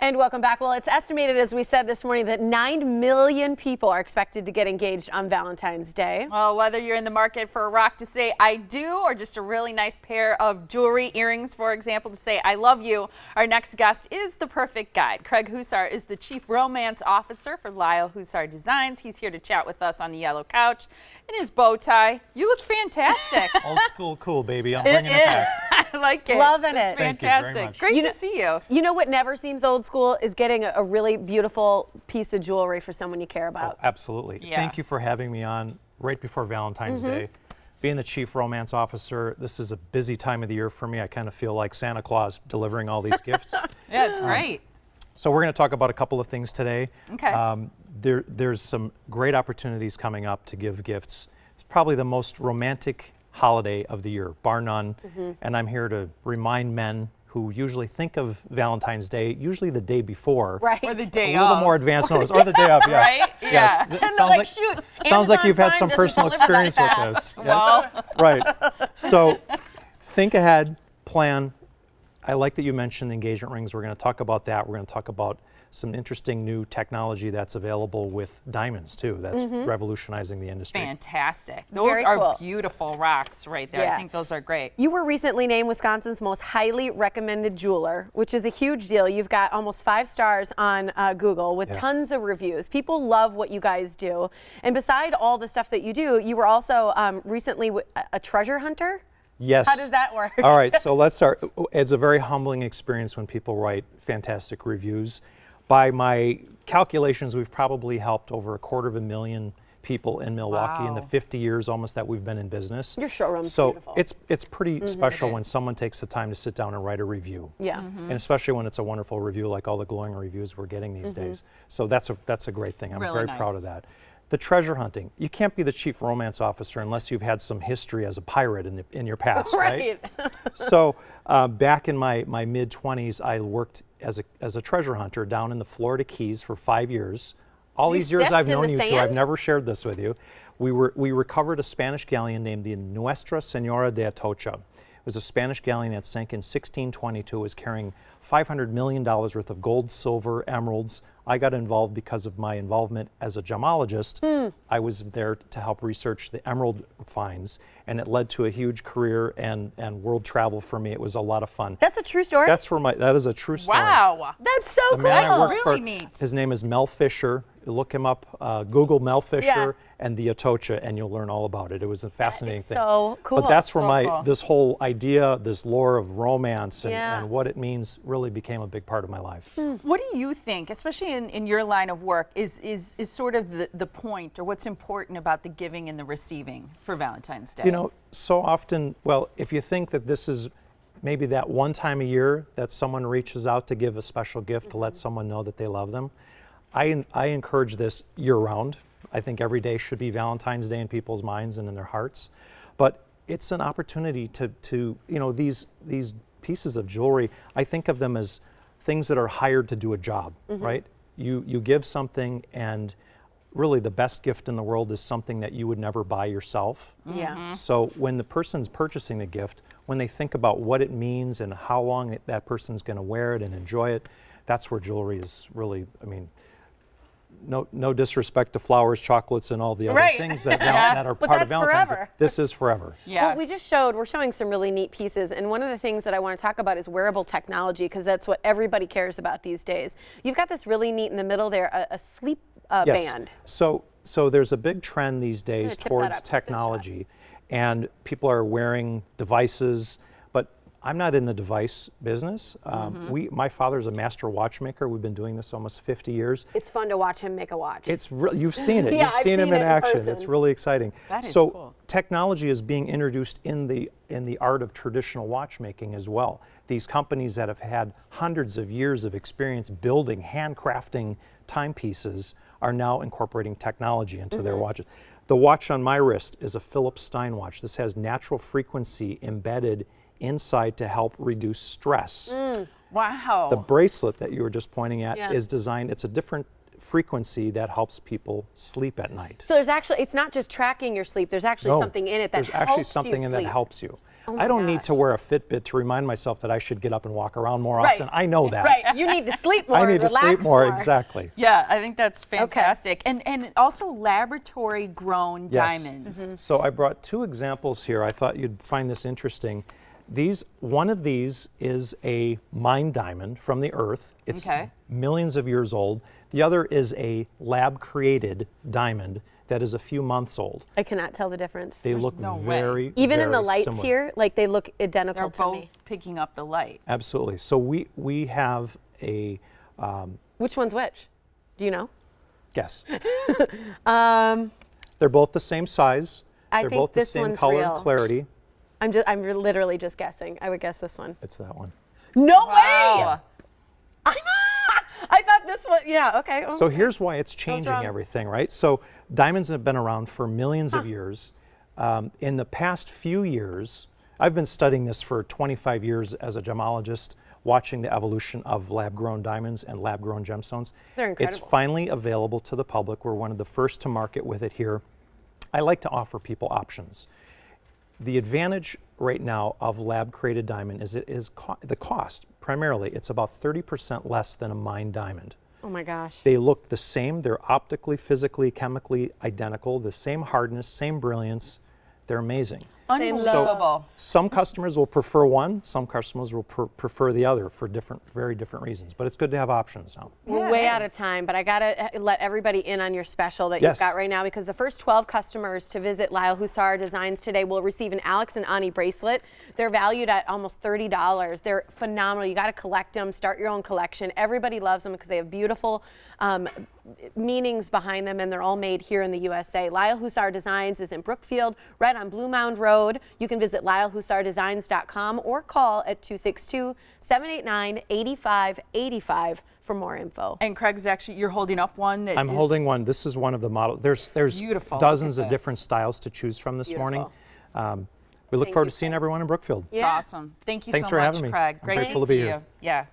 And welcome back. Well, it's estimated, as we said this morning, that 9 million people are expected to get engaged on Valentine's Day. Well, whether you're in the market for a rock to say I do, or just a really nice pair of jewelry, earrings, for example, to say I love you, our next guest is the perfect guide. Craig Husar is the Chief Romance Officer for Lyle Husar Designs. He's here to chat with us on the yellow couch in his bow tie. You look fantastic. Old school cool, baby. I'm bringing it back. I like it. Loving it's it. Thank you very fantastic. much. Great to see you. You know what never seems old school is getting a really beautiful piece of jewelry for someone you care about. Oh, absolutely. Yeah. Thank you for having me on right before Valentine's Day. Being the Chief Romance Officer, this is a busy time of the year for me. I kind of feel like Santa Claus delivering all these gifts. Yeah, it's great. So we're going to talk about a couple of things today. Okay. There's some great opportunities coming up to give gifts. It's probably the most romantic holiday of the year, bar none. And I'm here to remind men who usually think of Valentine's Day, usually the day before. Right. Or the day A little of. more advanced notice, or the day of, yes. Right? Yes. Yeah. It And sounds like, like, shoot, sounds like Amazon you've had Prime some doesn't personal deliver that experience with fast. this. Yes. Well, Right. So think ahead, plan. I like that you mentioned the engagement rings. We're going to talk about that. We're going to talk about some interesting new technology that's available with diamonds too. That's revolutionizing the industry. fantastic. It's Those very are cool. beautiful rocks right there. Yeah. I think those are great. You were recently named Wisconsin's most highly recommended jeweler, which is a huge deal. You've got almost 5 stars on Google with tons of reviews. People love what you guys do. And beside all the stuff that you do, you were also recently a treasure hunter. Yes. How does that work? All right, so let's start. It's a very humbling experience when people write fantastic reviews. By my calculations, we've probably helped over 250,000 people in Milwaukee in the Wow. 50 years almost that we've been in business. Your showroom's so beautiful. it's pretty special It when is. someone takes the time to sit down and write a review. Yeah. And especially when it's a wonderful review like all the glowing reviews we're getting these days. So that's a great thing. I'm Really very proud nice. of that. The treasure hunting. You can't be the Chief Romance Officer unless you've had some history as a pirate in your past, right? So back in my mid-20s, I worked as a treasure hunter down in the Florida Keys for 5 years. All You these years sift I've in known the you two, sand? I've never shared this with you. We recovered a Spanish galleon named the Nuestra Senora de Atocha. It was a Spanish galleon that sank in 1622. It was carrying $500 million worth of gold, silver, emeralds. I got involved because of my involvement as a gemologist. I was there to help research the emerald finds, and it led to a huge career and world travel for me. It was a lot of fun. That's a true story? That is a true story. Wow. That's so The cool. man I That's work really for, neat. his name is Mel Fisher. Look him up, Google Mel Fisher Yeah. and the Atocha, and you'll learn all about it. It was a fascinating thing. so cool. But that's where So cool. this whole idea, this lore of romance Yeah. and what it means really became a big part of my life. What do you think, especially in your line of work, is sort of the point or what's important about the giving and the receiving for Valentine's Day? You know, so often, well, if you think that this is maybe that one time a year that someone reaches out to give a special gift to let someone know that they love them, I encourage this year-round. I think every day should be Valentine's Day in people's minds and in their hearts. But it's an opportunity to these pieces of jewelry, I think of them as things that are hired to do a job, right? You give something, and really the best gift in the world is something that you would never buy yourself. Yeah. So when the person's purchasing the gift, when they think about what it means and how long that person's going to wear it and enjoy it, that's where jewelry is really, I mean, no disrespect to flowers, chocolates, and all the other Right. things that are But part of that's Valentine's Day. forever. This is forever. Yeah. Well, we're showing some really neat pieces, and one of the things that I want to talk about is wearable technology, because that's what everybody cares about these days. You've got this really neat in the middle there, a sleep Yes. band. So there's a big trend these days tip that towards up, take that technology, and people are wearing devices. But I'm not in the device business. My father's a master watchmaker. We've been doing this almost 50 years. It's fun to watch him make a watch. You've seen it. Yeah, You've I've seen him seen in it in action. person. It's really exciting. That is so cool. technology is being introduced in the art of traditional watchmaking as well. These companies that have had hundreds of years of experience building, handcrafting timepieces are now incorporating technology into their watches. The watch on my wrist is a Phillips Stein watch. This has natural frequency embedded inside to help reduce stress. Wow. The bracelet that you were just pointing at Yeah. is designed, it's a different frequency that helps people sleep at night. So it's not just tracking your sleep. There's actually No, something in it that there's helps actually something you in that sleep. helps you. my I don't need gosh. to wear a Fitbit to remind myself that I should get up and walk around more Right. often. I know that. Right. You need to sleep more. I need to relax sleep more, exactly. Yeah, I think that's fantastic. And also laboratory grown Yes. diamonds. So I brought 2 examples here. I thought you'd find this interesting. One of these is a mine diamond from the earth. It's millions of years old. The other is a lab-created diamond that is a few months old. I cannot tell the difference. They look no very, Even in the very lights similar. here, like they look identical They're to both me. picking up the light. Absolutely. So we have a Which one's which? Do you know? guess. They're both the same size. I They're think both the this same one's color real. and clarity. I'm literally just guessing. I would guess this one. It's that one. No way! Wow. I thought this one. Yeah. Okay. So here's why it's changing wrong. everything, right? So diamonds have been around for millions of years. In the past few years, I've been studying this for 25 years as a gemologist, watching the evolution of lab-grown diamonds and lab-grown gemstones. They're It's incredible. finally available to the public. We're one of the first to market with it here. I like to offer people options. The advantage right now of lab-created diamond is the cost. Primarily, it's about 30% less than a mined diamond. Oh my gosh. They look the same. They're optically, physically, chemically identical. The same hardness, same brilliance. They're amazing. Unbelievable. Some customers will prefer one. Some customers will prefer the other for very different reasons. But it's good to have options now. We're Yeah, way it out of is. time, but I gotta let everybody in on your special that Yes. you've got right now, because the first 12 customers to visit Lyle Husar Designs today will receive an Alex and Ani bracelet. They're valued at almost $30. They're phenomenal. You gotta collect them, start your own collection. Everybody loves them because they have beautiful meanings behind them, and they're all made here in the USA. Lyle Husar Designs is in Brookfield, right on Bluemound Road. You can visit lylehusardesigns.com or call at 262-789-8585 for more info. And Craig's actually, you're holding up one that I'm is holding one. This is one of the models. There's Beautiful. dozens Look of at different this. styles to choose from this morning. Beautiful. We look Thank forward you, to seeing Craig. everyone in Brookfield. It's awesome. Thank you Thanks so for much, having me. Craig. I'm Great grateful to to be see here. you. Yeah.